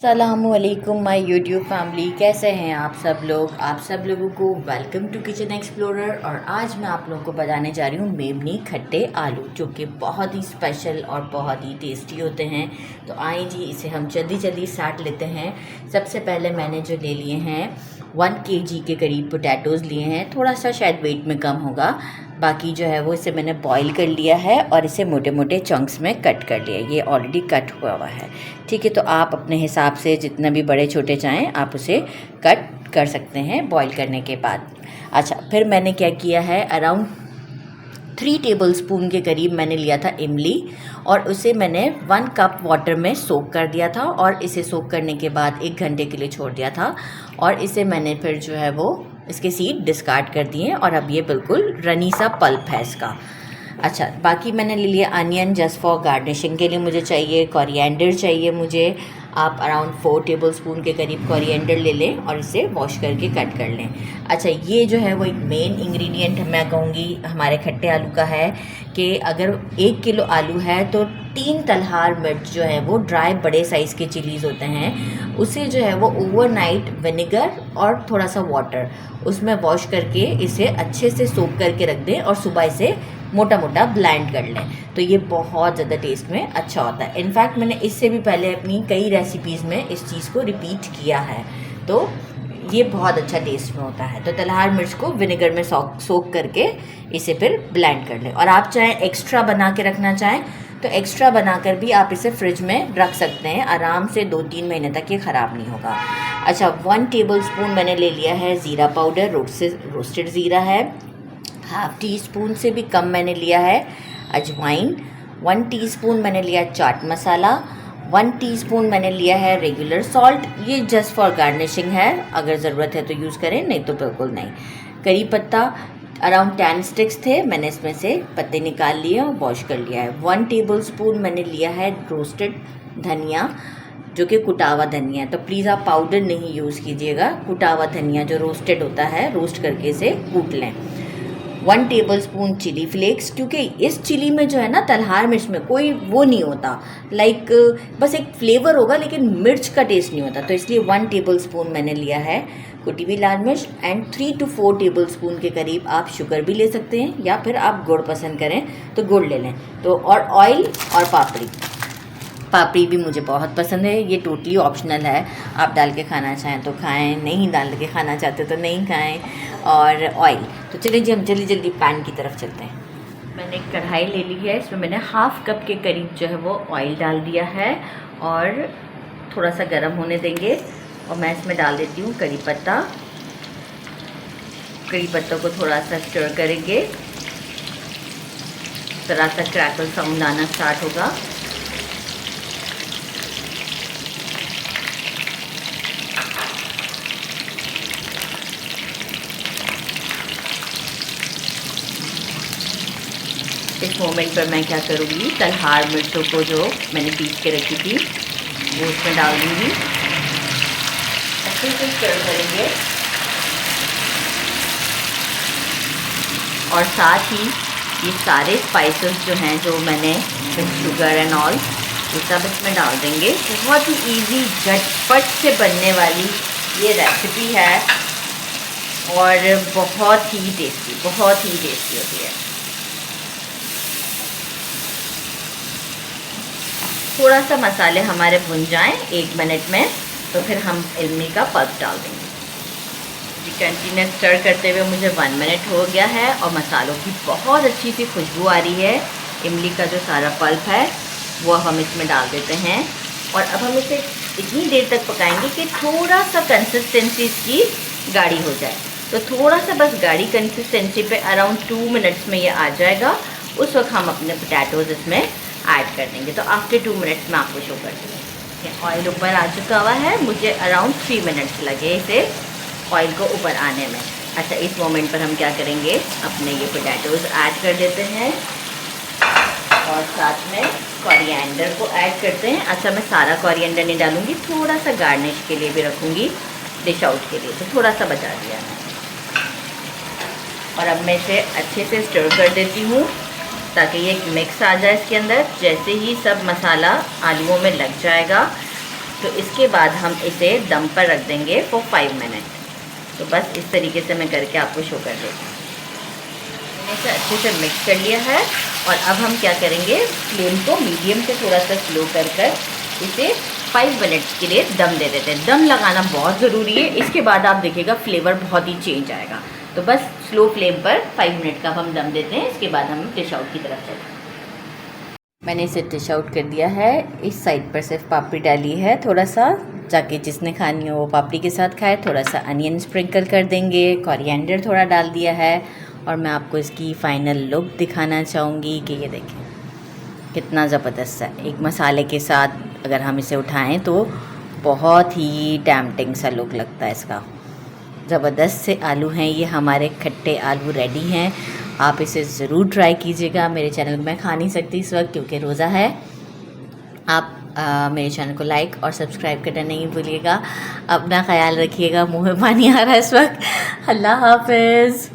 अस्सलामुअलैकुम my YouTube family, कैसे हैं आप सब लोग। आप सब लोगों को वेलकम टू किचन एक्सप्लोरर। और आज मैं आप लोगों को बताने जा रही हूँ मेमनी खट्टे आलू, जो कि बहुत ही स्पेशल और बहुत ही टेस्टी होते हैं। तो आइए जी, इसे हम जल्दी जल्दी साट लेते हैं। सबसे पहले मैंने जो ले लिए हैं 1 kg के करीब पोटैटोज़ लिए हैं। थोड़ा सा शायद वेट में कम होगा। बाकी जो है वो इसे मैंने बॉईल कर लिया है और इसे मोटे मोटे चंक्स में कट कर लिया। ये ऑलरेडी कट हुआ है, ठीक है। तो आप अपने हिसाब से जितना भी बड़े छोटे चाहें आप उसे कट कर सकते हैं बॉईल करने के बाद। अच्छा, फिर मैंने क्या किया है, अराउंड 3 टेबलस्पून के करीब मैंने लिया था इमली, और उसे मैंने 1 कप वाटर में सोक कर दिया था। और इसे सोक करने के बाद 1 घंटे के लिए छोड़ दिया था। और इसे मैंने फिर जो है वो इसके सीड डिस्कार्ड कर दिए, और अब ये बिल्कुल रनी सा पल्प है इसका। अच्छा, बाकी मैंने ले लिया अनियन जस्ट फॉर गार्निशिंग के लिए मुझे चाहिए। कोरिएंडर चाहिए मुझे, आप अराउंड 4 टेबलस्पून के करीब कोरिएंडर ले लें और इसे वॉश करके कट कर लें। अच्छा, ये जो है वो एक मेन इंग्रेडिएंट मैं कहूँगी हमारे खट्टे आलू का है कि अगर 1 किलो आलू है तो 3 तलहार मिर्च जो है वो ड्राई बड़े साइज़ के चिलीज़ होते हैं, उसे जो है वो ओवरनाइट विनेगर और थोड़ा सा वाटर उसमें वॉश करके इसे अच्छे से सोक करके रख दें और सुबह इसे मोटा मोटा ब्लेंड कर लें। तो ये बहुत ज़्यादा टेस्ट में अच्छा होता है। इनफैक्ट मैंने इससे भी पहले अपनी कई रेसिपीज़ में इस चीज़ को रिपीट किया है, तो ये बहुत अच्छा टेस्ट में होता है। तो तलहार मिर्च को विनेगर में सोक करके इसे फिर ब्लेंड कर लें। और आप चाहें एक्स्ट्रा बना के रखना चाहें तो एक्स्ट्रा बनाकर भी आप इसे फ्रिज में रख सकते हैं, आराम से 2-3 महीने तक ये ख़राब नहीं होगा। अच्छा, 1 टेबलस्पून मैंने ले लिया है ज़ीरा पाउडर, रोस्टेड ज़ीरा है। हाफ़ टी स्पून से भी कम मैंने लिया है अजवाइन। 1 टीस्पून मैंने लिया चाट मसाला। 1 टीस्पून मैंने लिया है रेगुलर सॉल्ट, ये जस्ट फॉर गार्निशिंग है, अगर ज़रूरत है तो यूज़ करें, नहीं तो बिल्कुल नहीं। करी पत्ता अराउंड 10 स्टिक्स थे, मैंने इसमें से पत्ते निकाल लिए और वॉश कर लिया है। 1 टेबलस्पून मैंने लिया है रोस्टेड धनिया, जो कि कुटावा धनिया है। तो प्लीज़ आप पाउडर नहीं यूज़ कीजिएगा, कुटावा धनिया जो रोस्टेड होता है, रोस्ट करके इसे कूट लें। 1 टेबलस्पून चिली फ्लेक्स, क्योंकि इस चिली में जो है ना, तलहार मिर्च में कोई वो नहीं होता, लाइक बस एक फ्लेवर होगा लेकिन मिर्च का टेस्ट नहीं होता, तो इसलिए 1 टेबलस्पून मैंने लिया है कुटी हुई लाल मिर्च। एंड 3 to 4 टेबलस्पून के करीब आप शुगर भी ले सकते हैं, या फिर आप गुड़ पसंद करें तो गुड़ ले लें। तो और ऑयल और पापड़ी भी मुझे बहुत पसंद है, ये टोटली ऑप्शनल है, आप डाल के खाना चाहें तो खाएं, नहीं डाल के खाना चाहते तो नहीं खाएं। और ऑयल, तो चलिए जी हम जल्दी जल्दी पैन की तरफ चलते हैं। मैंने एक कढ़ाई ले ली है, इसमें मैंने हाफ़ कप के करीब जो है वो ऑयल डाल दिया है, और थोड़ा सा गर्म होने देंगे। और मैं इसमें डाल देती हूँ करी पत्ता। करी पत्तों को थोड़ा सा स्टर करेंगे, ज़रा सा क्रैकल साउंड आना स्टार्ट होगा। इस मोमेंट पर मैं क्या करूँगी, तलहार मिर्चों को जो मैंने पीस के रखी थी वो उसमें डाल दूँगी, अच्छे से स्टर करेंगे। और साथ ही ये सारे स्पाइसेस जो हैं, जो मैंने शुगर एंड ऑल, ये सब इसमें डाल देंगे। बहुत ही इजी, झटपट से बनने वाली ये रेसिपी है, और बहुत ही टेस्टी होती है। थोड़ा सा मसाले हमारे भुन जाएं 1 मिनट में, तो फिर हम इमली का पल्प डाल देंगे। जी, कंटिन्यूस स्टर करते हुए मुझे 1 मिनट हो गया है, और मसालों की बहुत अच्छी सी खुशबू आ रही है। इमली का जो सारा पल्प है वो हम इसमें डाल देते हैं, और अब हम इसे इतनी देर तक पकाएंगे कि थोड़ा सा कंसिस्टेंसी इसकी गाढ़ी हो जाए। तो थोड़ा सा बस गाढ़ी कंसिस्टेंसी पे अराउंड 2 मिनट्स में ये आ जाएगा। उस वक्त हम अपने पोटैटोज़ इसमें ऐड कर देंगे। तो आफ्टर 2 मिनट्स में आपको शो कर देंगे। ऑयल ऊपर आ चुका हुआ है, मुझे अराउंड 3 मिनट्स लगे इसे ऑयल को ऊपर आने में। अच्छा, इस मोमेंट पर हम क्या करेंगे, अपने ये पोटैटोज़ ऐड कर देते हैं, और साथ में कोरिएंडर को ऐड करते हैं। अच्छा, मैं सारा कोरिएंडर नहीं डालूँगी, थोड़ा सा गार्निश के लिए भी रखूँगी, डिश आउट के लिए, तो थोड़ा सा बचा दिया है। और अब मैं इसे अच्छे से स्टर कर देती हूँ, ताकि ये मिक्स आ जाए इसके अंदर। जैसे ही सब मसाला आलूओं में लग जाएगा तो इसके बाद हम इसे दम पर रख देंगे फॉर 5 मिनट। तो बस इस तरीके से मैं करके आपको शो कर देती हूँ। मैंने इसे अच्छे से मिक्स कर लिया है और अब हम क्या करेंगे, फ्लेम को मीडियम से थोड़ा सा स्लो कर इसे 5 मिनट्स के लिए दम दे देते हैं। दम लगाना बहुत ज़रूरी है, इसके बाद आप देखिएगा फ्लेवर बहुत ही चेंज आएगा। तो बस स्लो फ्लेम पर 5 मिनट का हम दम देते हैं, इसके बाद हम डिश आउट की तरफ चलते हैं। मैंने इसे डिश आउट कर दिया है। इस साइड पर सिर्फ पापड़ी डाली है थोड़ा सा, जाके जिसने खानी हो वो पापड़ी के साथ खाए। थोड़ा सा अनियन स्प्रिंकल कर देंगे, कोरिएंडर थोड़ा डाल दिया है और मैं आपको इसकी फ़ाइनल लुक दिखाना चाहूँगी कि ये देखें कितना ज़बरदस्त है। एक मसाले के साथ अगर हम इसे उठाएं तो बहुत ही टेम्पटिंग सा लुक लगता है इसका। ज़बरदस्त से आलू हैं ये, हमारे खट्टे आलू रेडी हैं। आप इसे ज़रूर ट्राई कीजिएगा। मेरे चैनल में खा नहीं सकती इस वक्त क्योंकि रोज़ा है। आप मेरे चैनल को लाइक और सब्सक्राइब करना नहीं भूलिएगा। अपना ख्याल रखिएगा। मुँह में पानी आ रहा है इस वक्त। अल्लाह हाफ़िज़।